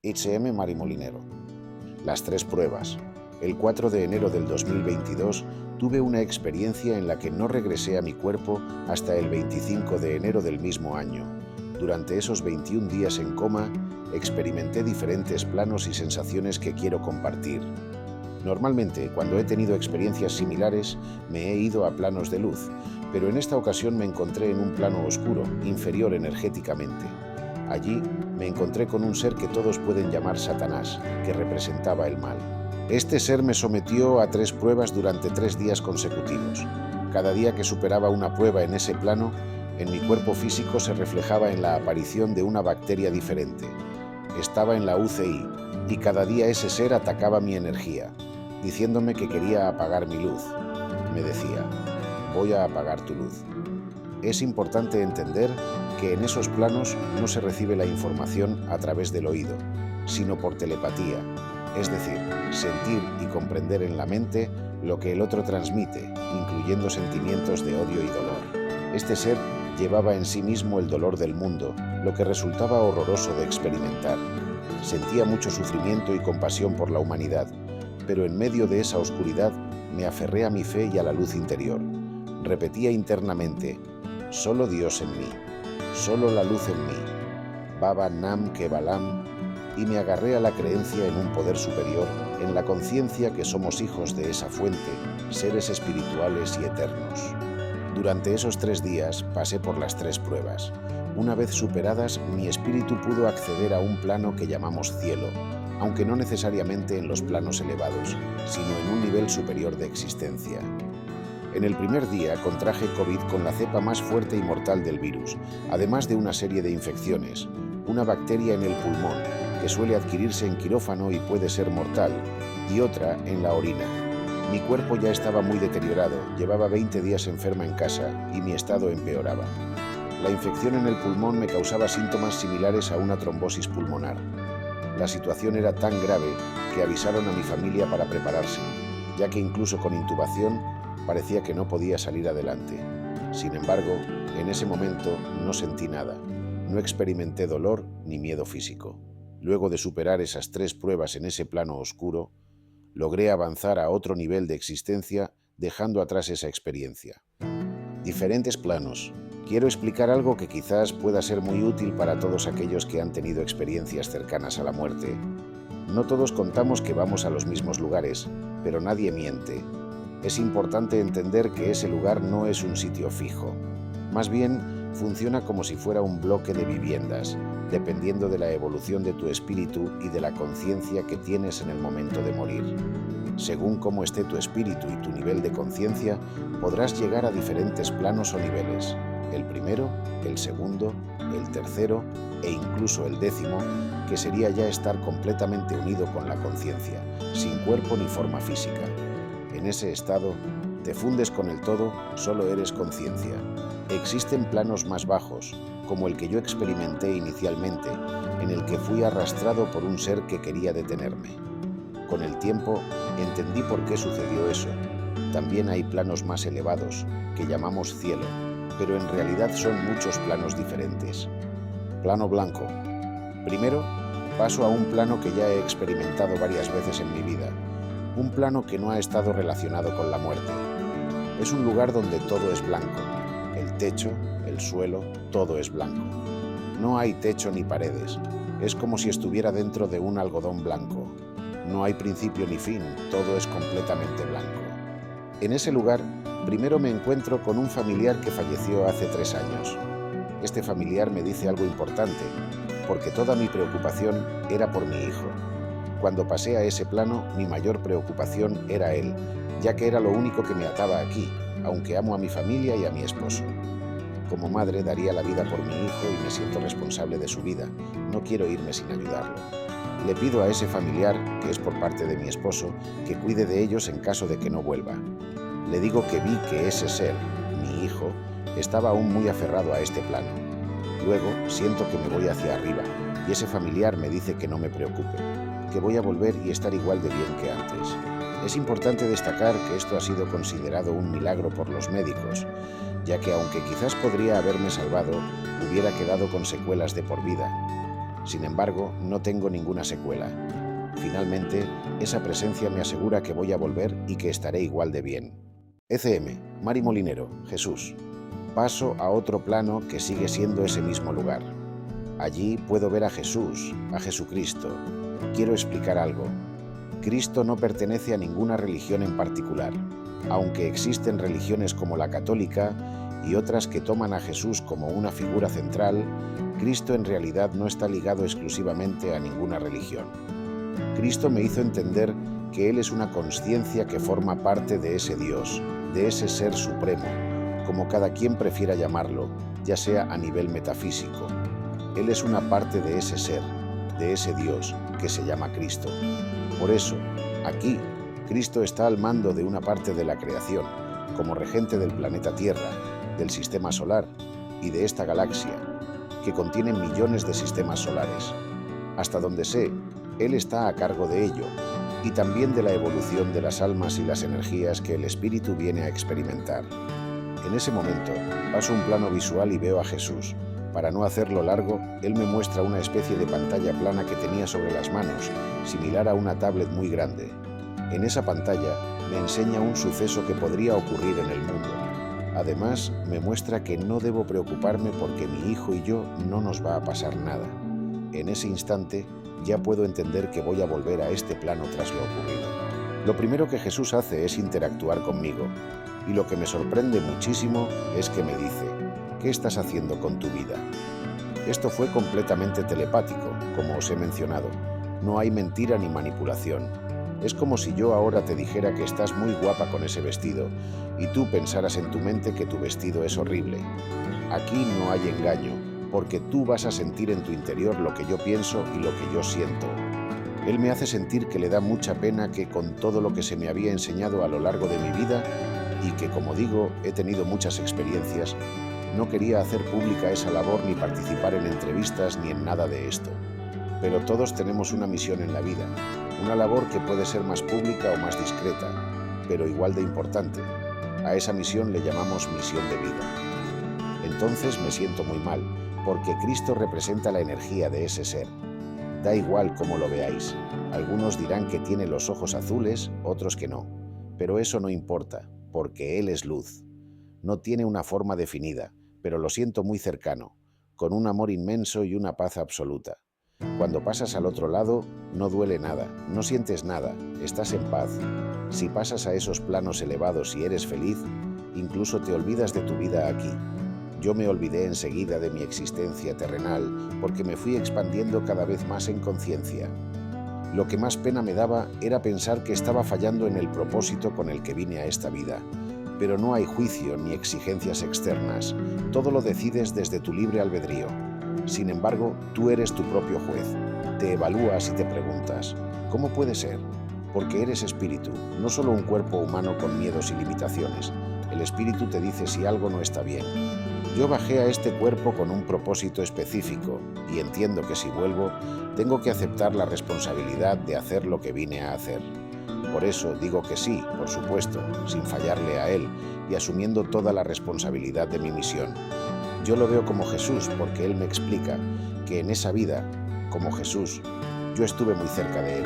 H.M. Marimolinero. Las tres pruebas. El 4 de enero del 2022 tuve una experiencia en la que no regresé a mi cuerpo hasta el 25 de enero del mismo año. Durante esos 21 días en coma, experimenté diferentes planos y sensaciones que quiero compartir. Normalmente, cuando he tenido experiencias similares, me he ido a planos de luz, pero en esta ocasión me encontré en un plano oscuro, inferior energéticamente. Allí me encontré con un ser que todos pueden llamar Satanás, que representaba el mal. Este ser me sometió a 3 pruebas durante 3 días consecutivos. Cada día que superaba una prueba en ese plano, en mi cuerpo físico se reflejaba en la aparición de una bacteria diferente. Estaba en la UCI y cada día ese ser atacaba mi energía, diciéndome que quería apagar mi luz. Me decía, voy a apagar tu luz. Es importante entender que en esos planos no se recibe la información a través del oído, sino por telepatía, es decir, sentir y comprender en la mente lo que el otro transmite, incluyendo sentimientos de odio y dolor. Este ser llevaba en sí mismo el dolor del mundo, lo que resultaba horroroso de experimentar. Sentía mucho sufrimiento y compasión por la humanidad, pero en medio de esa oscuridad me aferré a mi fe y a la luz interior. Repetía internamente, solo Dios en mí, solo la luz en mí, Baba Nam Kevalam, y me agarré a la creencia en un poder superior, en la conciencia que somos hijos de esa fuente, seres espirituales y eternos. Durante esos 3 días pasé por las 3 pruebas. Una vez superadas, mi espíritu pudo acceder a un plano que llamamos cielo, aunque no necesariamente en los planos elevados, sino en un nivel superior de existencia. En el primer día contraje COVID con la cepa más fuerte y mortal del virus, además de una serie de infecciones, una bacteria en el pulmón, que suele adquirirse en quirófano y puede ser mortal, y otra en la orina. Mi cuerpo ya estaba muy deteriorado, llevaba 20 días enferma en casa y mi estado empeoraba. La infección en el pulmón me causaba síntomas similares a una trombosis pulmonar. La situación era tan grave que avisaron a mi familia para prepararse, ya que incluso con intubación parecía que no podía salir adelante. Sin embargo, en ese momento no sentí nada, no experimenté dolor ni miedo físico. Luego de superar esas 3 pruebas en ese plano oscuro, logré avanzar a otro nivel de existencia dejando atrás esa experiencia. Diferentes planos. Quiero explicar algo que quizás pueda ser muy útil para todos aquellos que han tenido experiencias cercanas a la muerte. No todos contamos que vamos a los mismos lugares, pero nadie miente. Es importante entender que ese lugar no es un sitio fijo. Más bien, funciona como si fuera un bloque de viviendas, dependiendo de la evolución de tu espíritu y de la conciencia que tienes en el momento de morir. Según cómo esté tu espíritu y tu nivel de conciencia, podrás llegar a diferentes planos o niveles. El primero, el segundo, el tercero e incluso el 10º, que sería ya estar completamente unido con la conciencia, sin cuerpo ni forma física. En ese estado, te fundes con el todo, solo eres conciencia. Existen planos más bajos, como el que yo experimenté inicialmente, en el que fui arrastrado por un ser que quería detenerme. Con el tiempo, entendí por qué sucedió eso. También hay planos más elevados, que llamamos cielo, pero en realidad son muchos planos diferentes. Plano blanco. Primero, paso a un plano que ya he experimentado varias veces en mi vida, un plano que no ha estado relacionado con la muerte. Es un lugar donde todo es blanco. El techo, el suelo, todo es blanco. No hay techo ni paredes. Es como si estuviera dentro de un algodón blanco. No hay principio ni fin, todo es completamente blanco. En ese lugar, primero me encuentro con un familiar que falleció hace 3 años. Este familiar me dice algo importante, porque toda mi preocupación era por mi hijo. Cuando pasé a ese plano, mi mayor preocupación era él, ya que era lo único que me ataba aquí, aunque amo a mi familia y a mi esposo. Como madre daría la vida por mi hijo y me siento responsable de su vida. No quiero irme sin ayudarlo. Le pido a ese familiar, que es por parte de mi esposo, que cuide de ellos en caso de que no vuelva. Le digo que vi que ese ser, mi hijo, estaba aún muy aferrado a este plano. Luego siento que me voy hacia arriba y ese familiar me dice que no me preocupe, que voy a volver y estar igual de bien que antes. Es importante destacar que esto ha sido considerado un milagro por los médicos, ya que aunque quizás podría haberme salvado, hubiera quedado con secuelas de por vida. Sin embargo, no tengo ninguna secuela. Finalmente, esa presencia me asegura que voy a volver y que estaré igual de bien. ECM, Mari Molinero, Jesús. Paso a otro plano que sigue siendo ese mismo lugar. Allí puedo ver a Jesús, a Jesucristo. Quiero explicar algo. Cristo no pertenece a ninguna religión en particular, aunque existen religiones como la católica y otras que toman a Jesús como una figura central. Cristo en realidad no está ligado exclusivamente a ninguna religión. Cristo me hizo entender que Él es una consciencia que forma parte de ese Dios, de ese Ser Supremo, como cada quien prefiera llamarlo, ya sea a nivel metafísico. Él es una parte de ese ser, de ese Dios, que se llama Cristo. Por eso, aquí, Cristo está al mando de una parte de la creación, como regente del planeta Tierra, del sistema solar y de esta galaxia, que contiene millones de sistemas solares. Hasta donde sé, Él está a cargo de ello, y también de la evolución de las almas y las energías que el espíritu viene a experimentar. En ese momento, paso un plano visual y veo a Jesús. Para no hacerlo largo, Él me muestra una especie de pantalla plana que tenía sobre las manos, similar a una tablet muy grande. En esa pantalla me enseña un suceso que podría ocurrir en el mundo. Además, me muestra que no debo preocuparme porque mi hijo y yo no nos va a pasar nada. En ese instante, ya puedo entender que voy a volver a este plano tras lo ocurrido. Lo primero que Jesús hace es interactuar conmigo, y lo que me sorprende muchísimo es que me dice: ¿qué estás haciendo con tu vida? Esto fue completamente telepático, como os he mencionado. No hay mentira ni manipulación. Es como si yo ahora te dijera que estás muy guapa con ese vestido, y tú pensaras en tu mente que tu vestido es horrible. Aquí no hay engaño, porque tú vas a sentir en tu interior lo que yo pienso y lo que yo siento. Él me hace sentir que le da mucha pena que con todo lo que se me había enseñado a lo largo de mi vida, y que, como digo, he tenido muchas experiencias, no quería hacer pública esa labor ni participar en entrevistas ni en nada de esto. Pero todos tenemos una misión en la vida, una labor que puede ser más pública o más discreta, pero igual de importante. A esa misión le llamamos misión de vida. Entonces me siento muy mal, porque Cristo representa la energía de ese ser. Da igual cómo lo veáis. Algunos dirán que tiene los ojos azules, otros que no. Pero eso no importa, porque Él es luz. No tiene una forma definida, pero lo siento muy cercano, con un amor inmenso y una paz absoluta. Cuando pasas al otro lado, no duele nada, no sientes nada, estás en paz. Si pasas a esos planos elevados y eres feliz, incluso te olvidas de tu vida aquí. Yo me olvidé enseguida de mi existencia terrenal porque me fui expandiendo cada vez más en conciencia. Lo que más pena me daba era pensar que estaba fallando en el propósito con el que vine a esta vida. Pero no hay juicio ni exigencias externas, todo lo decides desde tu libre albedrío. Sin embargo, tú eres tu propio juez. Te evalúas y te preguntas, ¿cómo puede ser? Porque eres espíritu, no solo un cuerpo humano con miedos y limitaciones. El espíritu te dice si algo no está bien. Yo bajé a este cuerpo con un propósito específico y entiendo que si vuelvo, tengo que aceptar la responsabilidad de hacer lo que vine a hacer. Por eso digo que sí, por supuesto, sin fallarle a Él y asumiendo toda la responsabilidad de mi misión. Yo lo veo como Jesús porque Él me explica que en esa vida, como Jesús, yo estuve muy cerca de Él.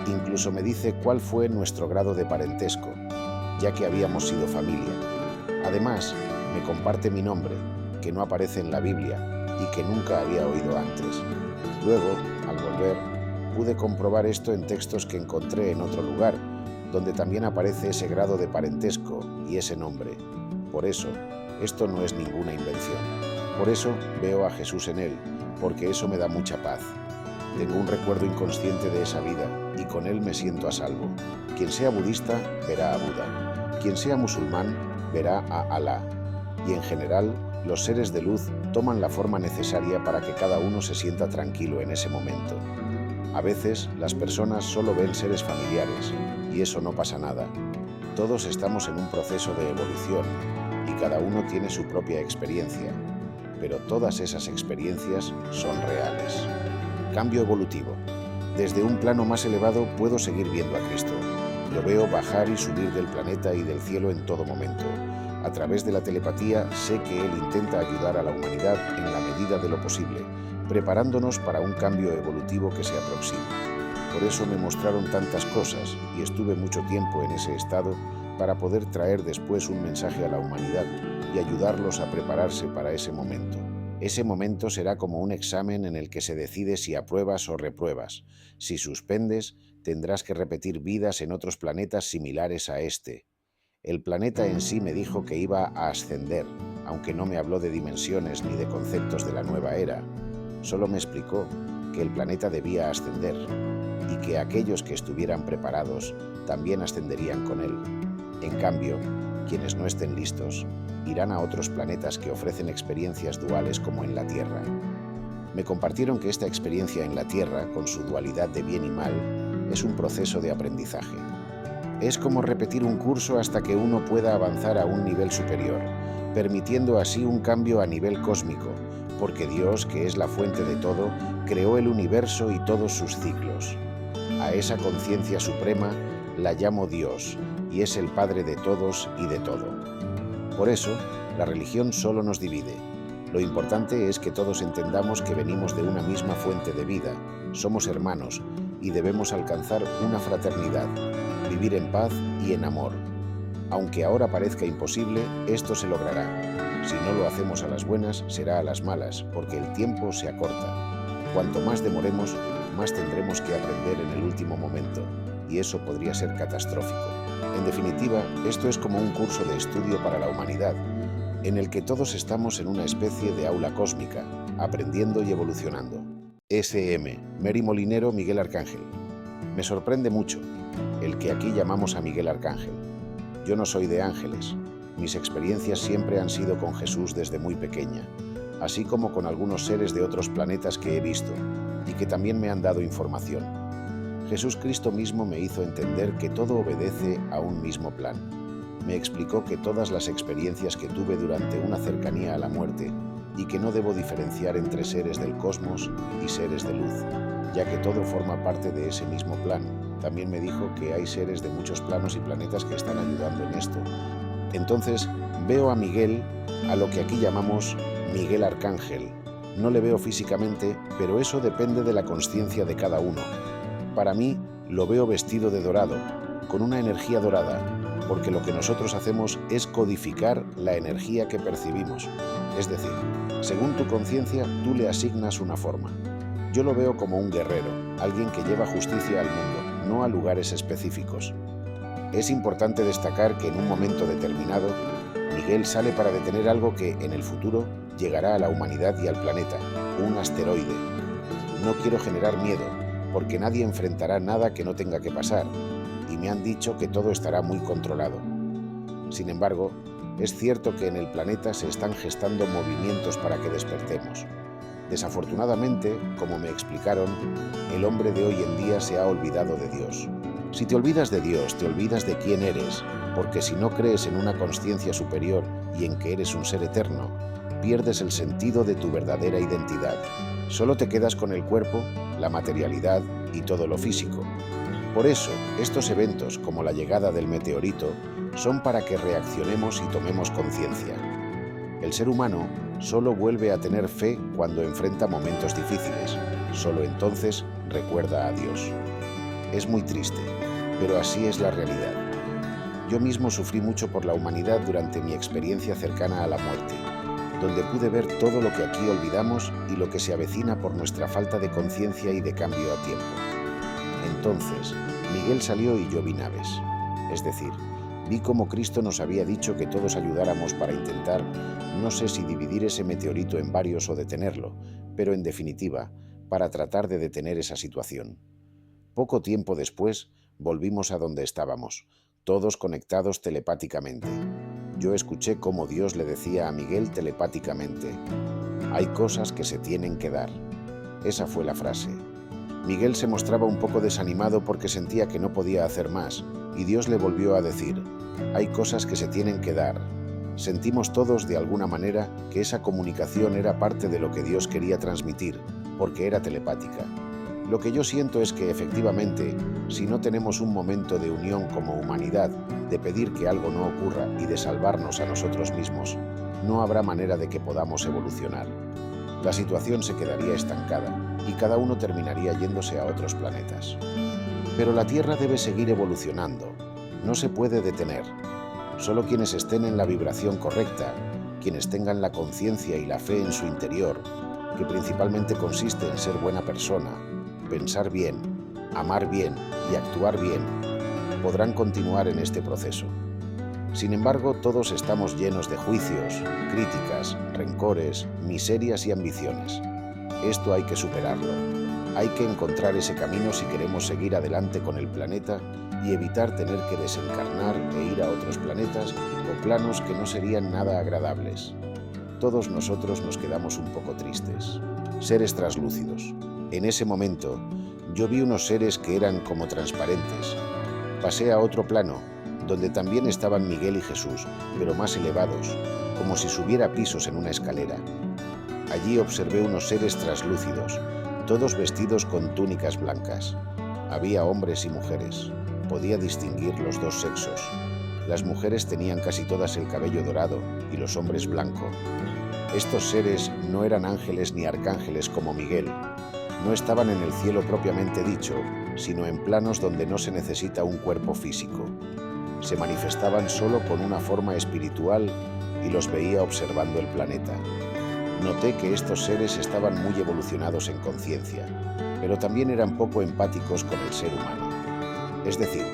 Incluso me dice cuál fue nuestro grado de parentesco, ya que habíamos sido familia. Además, me comparte mi nombre, que no aparece en la Biblia y que nunca había oído antes. Luego, al volver, pude comprobar esto en textos que encontré en otro lugar, donde también aparece ese grado de parentesco y ese nombre. Por eso, esto no es ninguna invención. Por eso veo a Jesús en él, porque eso me da mucha paz. Tengo un recuerdo inconsciente de esa vida y con él me siento a salvo. Quien sea budista verá a Buda. Quien sea musulmán verá a Alá. Y en general, los seres de luz toman la forma necesaria para que cada uno se sienta tranquilo en ese momento. A veces, las personas solo ven seres familiares, y eso no pasa nada. Todos estamos en un proceso de evolución, y cada uno tiene su propia experiencia, pero todas esas experiencias son reales. Cambio evolutivo. Desde un plano más elevado puedo seguir viendo a Cristo. Lo veo bajar y subir del planeta y del cielo en todo momento. A través de la telepatía sé que Él intenta ayudar a la humanidad en la medida de lo posible, preparándonos para un cambio evolutivo que se aproxima. Por eso me mostraron tantas cosas y estuve mucho tiempo en ese estado para poder traer después un mensaje a la humanidad y ayudarlos a prepararse para ese momento. Ese momento será como un examen en el que se decide si apruebas o repruebas. Si suspendes, tendrás que repetir vidas en otros planetas similares a este. El planeta en sí me dijo que iba a ascender, aunque no me habló de dimensiones ni de conceptos de la nueva era. Solo me explicó que el planeta debía ascender y que aquellos que estuvieran preparados también ascenderían con él. En cambio, quienes no estén listos irán a otros planetas que ofrecen experiencias duales como en la Tierra. Me compartieron que esta experiencia en la Tierra, con su dualidad de bien y mal, es un proceso de aprendizaje. Es como repetir un curso hasta que uno pueda avanzar a un nivel superior, permitiendo así un cambio a nivel cósmico, porque Dios, que es la fuente de todo, creó el universo y todos sus ciclos. A esa conciencia suprema la llamo Dios, y es el Padre de todos y de todo. Por eso, la religión solo nos divide. Lo importante es que todos entendamos que venimos de una misma fuente de vida, somos hermanos y debemos alcanzar una fraternidad, vivir en paz y en amor. Aunque ahora parezca imposible, esto se logrará. Si no lo hacemos a las buenas, será a las malas, porque el tiempo se acorta. Cuanto más demoremos, más tendremos que aprender en el último momento, y eso podría ser catastrófico. En definitiva, esto es como un curso de estudio para la humanidad, en el que todos estamos en una especie de aula cósmica, aprendiendo y evolucionando. S.M. Mary Molinero, Miguel Arcángel. Me sorprende mucho el que aquí llamamos a Miguel Arcángel. Yo no soy de ángeles. Mis experiencias siempre han sido con Jesús desde muy pequeña, así como con algunos seres de otros planetas que he visto y que también me han dado información. Jesús Cristo mismo me hizo entender que todo obedece a un mismo plan. Me explicó que todas las experiencias que tuve durante una cercanía a la muerte y que no debo diferenciar entre seres del cosmos y seres de luz, ya que todo forma parte de ese mismo plan. También me dijo que hay seres de muchos planos y planetas que están ayudando en esto. Entonces, veo a Miguel, a lo que aquí llamamos Miguel Arcángel. No le veo físicamente, pero eso depende de la consciencia de cada uno. Para mí, lo veo vestido de dorado, con una energía dorada, porque lo que nosotros hacemos es codificar la energía que percibimos. Es decir, según tu conciencia, tú le asignas una forma. Yo lo veo como un guerrero, alguien que lleva justicia al mundo, no a lugares específicos. Es importante destacar que en un momento determinado, Miguel sale para detener algo que, en el futuro, llegará a la humanidad y al planeta, un asteroide. No quiero generar miedo, porque nadie enfrentará nada que no tenga que pasar, y me han dicho que todo estará muy controlado. Sin embargo, es cierto que en el planeta se están gestando movimientos para que despertemos. Desafortunadamente, como me explicaron, el hombre de hoy en día se ha olvidado de Dios. Si te olvidas de Dios, te olvidas de quién eres, porque si no crees en una consciencia superior y en que eres un ser eterno, pierdes el sentido de tu verdadera identidad. Solo te quedas con el cuerpo, la materialidad y todo lo físico. Por eso, estos eventos, como la llegada del meteorito, son para que reaccionemos y tomemos conciencia. El ser humano solo vuelve a tener fe cuando enfrenta momentos difíciles. Solo entonces recuerda a Dios. Es muy triste, pero así es la realidad. Yo mismo sufrí mucho por la humanidad durante mi experiencia cercana a la muerte, donde pude ver todo lo que aquí olvidamos y lo que se avecina por nuestra falta de conciencia y de cambio a tiempo. Entonces, Miguel salió y yo vi naves. Es decir, vi cómo Cristo nos había dicho que todos ayudáramos para intentar, no sé si dividir ese meteorito en varios o detenerlo, pero en definitiva, para tratar de detener esa situación. Poco tiempo después, volvimos a donde estábamos, todos conectados telepáticamente. Yo escuché cómo Dios le decía a Miguel telepáticamente: hay cosas que se tienen que dar. Esa fue la frase. Miguel se mostraba un poco desanimado porque sentía que no podía hacer más, y Dios le volvió a decir: hay cosas que se tienen que dar. Sentimos todos de alguna manera que esa comunicación era parte de lo que Dios quería transmitir, porque era telepática. Lo que yo siento es que efectivamente, si no tenemos un momento de unión como humanidad, de pedir que algo no ocurra y de salvarnos a nosotros mismos, no habrá manera de que podamos evolucionar. La situación se quedaría estancada y cada uno terminaría yéndose a otros planetas. Pero la Tierra debe seguir evolucionando, no se puede detener. Solo quienes estén en la vibración correcta, quienes tengan la conciencia y la fe en su interior, que principalmente consiste en ser buena persona, pensar bien, amar bien y actuar bien, podrán continuar en este proceso. Sin embargo, todos estamos llenos de juicios, críticas, rencores, miserias y ambiciones. Esto hay que superarlo. Hay que encontrar ese camino si queremos seguir adelante con el planeta y evitar tener que desencarnar e ir a otros planetas o planos que no serían nada agradables. Todos nosotros nos quedamos un poco tristes. Seres translúcidos. En ese momento, yo vi unos seres que eran como transparentes. Pasé a otro plano, donde también estaban Miguel y Jesús, pero más elevados, como si subiera pisos en una escalera. Allí observé unos seres translúcidos, todos vestidos con túnicas blancas. Había hombres y mujeres. Podía distinguir los dos sexos. Las mujeres tenían casi todas el cabello dorado y los hombres blanco. Estos seres no eran ángeles ni arcángeles como Miguel. No estaban en el cielo propiamente dicho, sino en planos donde no se necesita un cuerpo físico. Se manifestaban solo con una forma espiritual y los veía observando el planeta. Noté que estos seres estaban muy evolucionados en conciencia, pero también eran poco empáticos con el ser humano. Es decir,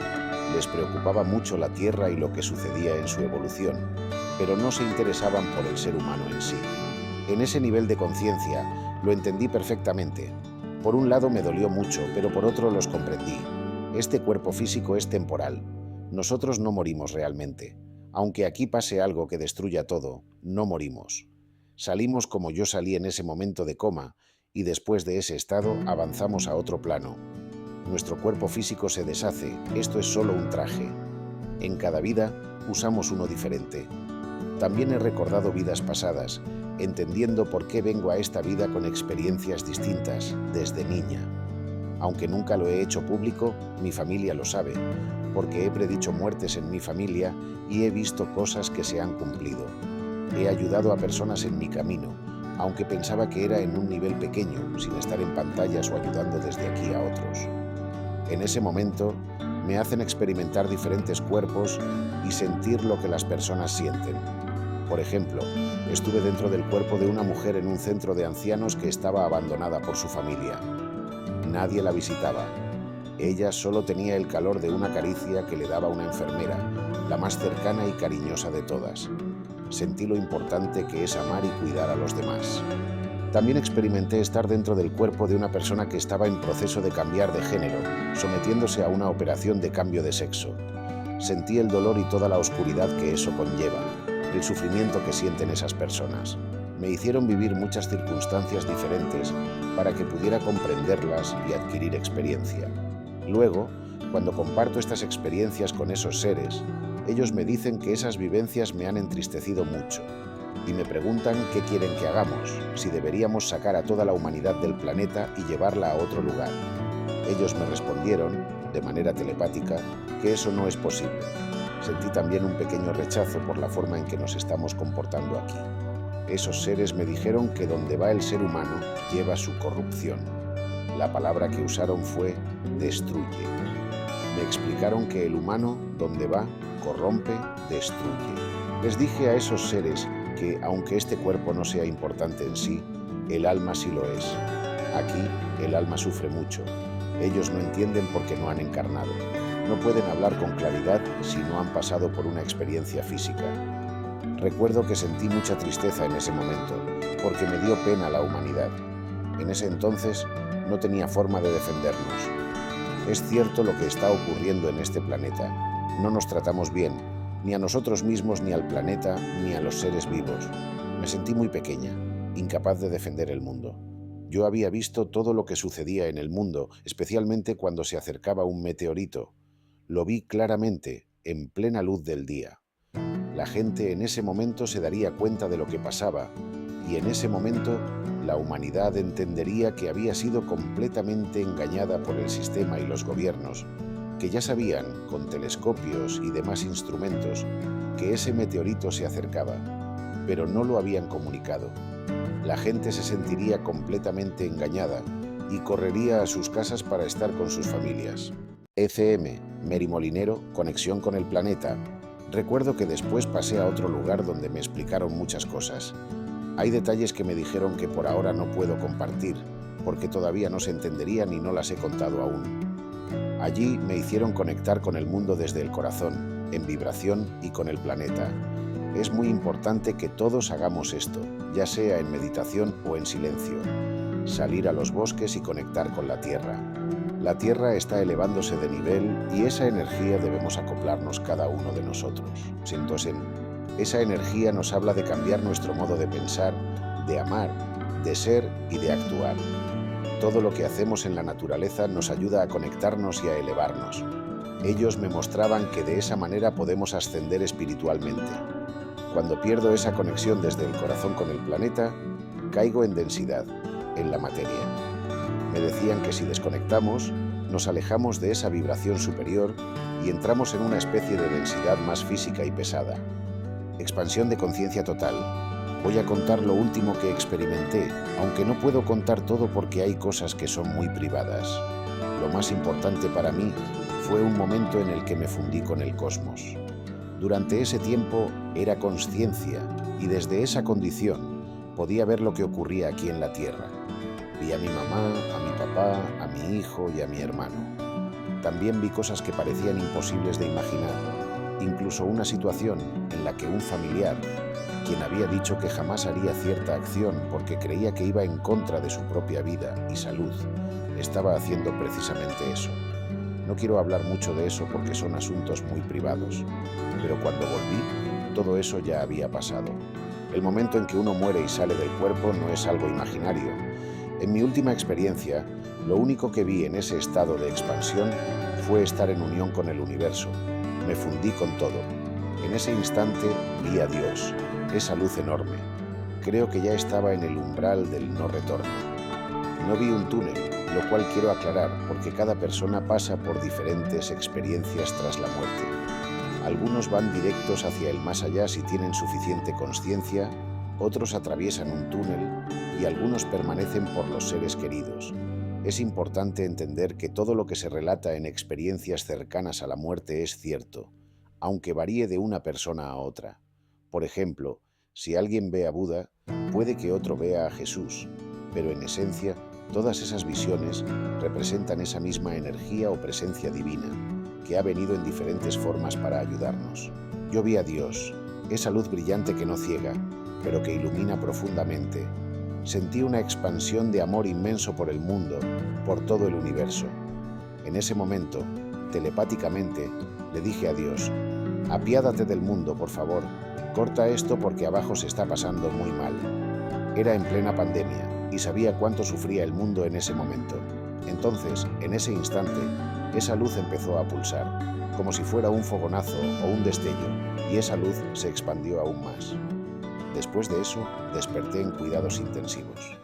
les preocupaba mucho la Tierra y lo que sucedía en su evolución, pero no se interesaban por el ser humano en sí. En ese nivel de conciencia lo entendí perfectamente. Por un lado me dolió mucho, pero por otro los comprendí. Este cuerpo físico es temporal. Nosotros no morimos realmente. Aunque aquí pase algo que destruya todo, no morimos. Salimos como yo salí en ese momento de coma y después de ese estado avanzamos a otro plano. Nuestro cuerpo físico se deshace, esto es solo un traje. En cada vida usamos uno diferente. También he recordado vidas pasadas, entendiendo por qué vengo a esta vida con experiencias distintas desde niña. Aunque nunca lo he hecho público, mi familia lo sabe, porque he predicho muertes en mi familia y he visto cosas que se han cumplido. He ayudado a personas en mi camino, aunque pensaba que era en un nivel pequeño, sin estar en pantallas o ayudando desde aquí a otros. En ese momento, me hacen experimentar diferentes cuerpos y sentir lo que las personas sienten. Por ejemplo, estuve dentro del cuerpo de una mujer en un centro de ancianos que estaba abandonada por su familia. Nadie la visitaba. Ella solo tenía el calor de una caricia que le daba una enfermera, la más cercana y cariñosa de todas. Sentí lo importante que es amar y cuidar a los demás. También experimenté estar dentro del cuerpo de una persona que estaba en proceso de cambiar de género, sometiéndose a una operación de cambio de sexo. Sentí el dolor y toda la oscuridad que eso conlleva, el sufrimiento que sienten esas personas. Me hicieron vivir muchas circunstancias diferentes para que pudiera comprenderlas y adquirir experiencia. Luego, cuando comparto estas experiencias con esos seres, ellos me dicen que esas vivencias me han entristecido mucho y me preguntan qué quieren que hagamos, si deberíamos sacar a toda la humanidad del planeta y llevarla a otro lugar. Ellos me respondieron, de manera telepática, que eso no es posible. Sentí también un pequeño rechazo por la forma en que nos estamos comportando aquí. Esos seres me dijeron que donde va el ser humano lleva su corrupción. La palabra que usaron fue destruye. Me explicaron que el humano, donde va, corrompe, destruye. Les dije a esos seres que, aunque este cuerpo no sea importante en sí, el alma sí lo es. Aquí, el alma sufre mucho. Ellos no entienden porque no han encarnado. No pueden hablar con claridad si no han pasado por una experiencia física. Recuerdo que sentí mucha tristeza en ese momento, porque me dio pena la humanidad. En ese entonces no tenía forma de defendernos. Es cierto lo que está ocurriendo en este planeta. No nos tratamos bien, ni a nosotros mismos, ni al planeta, ni a los seres vivos. Me sentí muy pequeña, incapaz de defender el mundo. Yo había visto todo lo que sucedía en el mundo, especialmente cuando se acercaba un meteorito. Lo vi claramente, en plena luz del día. La gente en ese momento se daría cuenta de lo que pasaba, y en ese momento la humanidad entendería que había sido completamente engañada por el sistema y los gobiernos, que ya sabían, con telescopios y demás instrumentos, que ese meteorito se acercaba, pero no lo habían comunicado. La gente se sentiría completamente engañada y correría a sus casas para estar con sus familias. ECM, Mary Molinero, conexión con el planeta. Recuerdo que después pasé a otro lugar donde me explicaron muchas cosas. Hay detalles que me dijeron que por ahora no puedo compartir, porque todavía no se entenderían y no las he contado aún. Allí me hicieron conectar con el mundo desde el corazón, en vibración y con el planeta. Es muy importante que todos hagamos esto, ya sea en meditación o en silencio. Salir a los bosques y conectar con la Tierra. La Tierra está elevándose de nivel y esa energía debemos acoplarnos cada uno de nosotros. Entonces, esa energía nos habla de cambiar nuestro modo de pensar, de amar, de ser y de actuar. Todo lo que hacemos en la naturaleza nos ayuda a conectarnos y a elevarnos. Ellos me mostraban que de esa manera podemos ascender espiritualmente. Cuando pierdo esa conexión desde el corazón con el planeta, caigo en densidad, en la materia. Me decían que si desconectamos, nos alejamos de esa vibración superior y entramos en una especie de densidad más física y pesada. Expansión de conciencia total. Voy a contar lo último que experimenté, aunque no puedo contar todo porque hay cosas que son muy privadas. Lo más importante para mí fue un momento en el que me fundí con el cosmos. Durante ese tiempo era consciencia y desde esa condición podía ver lo que ocurría aquí en la Tierra. Vi a mi mamá, a mi papá, a mi hijo y a mi hermano. También vi cosas que parecían imposibles de imaginar, incluso una situación en la que un familiar, quien había dicho que jamás haría cierta acción porque creía que iba en contra de su propia vida y salud, estaba haciendo precisamente eso. No quiero hablar mucho de eso porque son asuntos muy privados, pero cuando volví, todo eso ya había pasado. El momento en que uno muere y sale del cuerpo no es algo imaginario. En mi última experiencia, lo único que vi en ese estado de expansión fue estar en unión con el universo. Me fundí con todo. En ese instante vi a Dios, esa luz enorme. Creo que ya estaba en el umbral del no retorno. No vi un túnel, lo cual quiero aclarar porque cada persona pasa por diferentes experiencias tras la muerte. Algunos van directos hacia el más allá si tienen suficiente consciencia, otros atraviesan un túnel y algunos permanecen por los seres queridos. Es importante entender que todo lo que se relata en experiencias cercanas a la muerte es cierto, aunque varíe de una persona a otra. Por ejemplo, si alguien ve a Buda, puede que otro vea a Jesús, pero en esencia, todas esas visiones representan esa misma energía o presencia divina, que ha venido en diferentes formas para ayudarnos. Yo vi a Dios, esa luz brillante que no ciega, pero que ilumina profundamente. Sentí una expansión de amor inmenso por el mundo, por todo el universo. En ese momento, telepáticamente, le dije a Dios: apiádate del mundo, por favor, corta esto porque abajo se está pasando muy mal. Era en plena pandemia y sabía cuánto sufría el mundo en ese momento. Entonces, en ese instante, esa luz empezó a pulsar, como si fuera un fogonazo o un destello, y esa luz se expandió aún más. Después de eso, desperté en cuidados intensivos.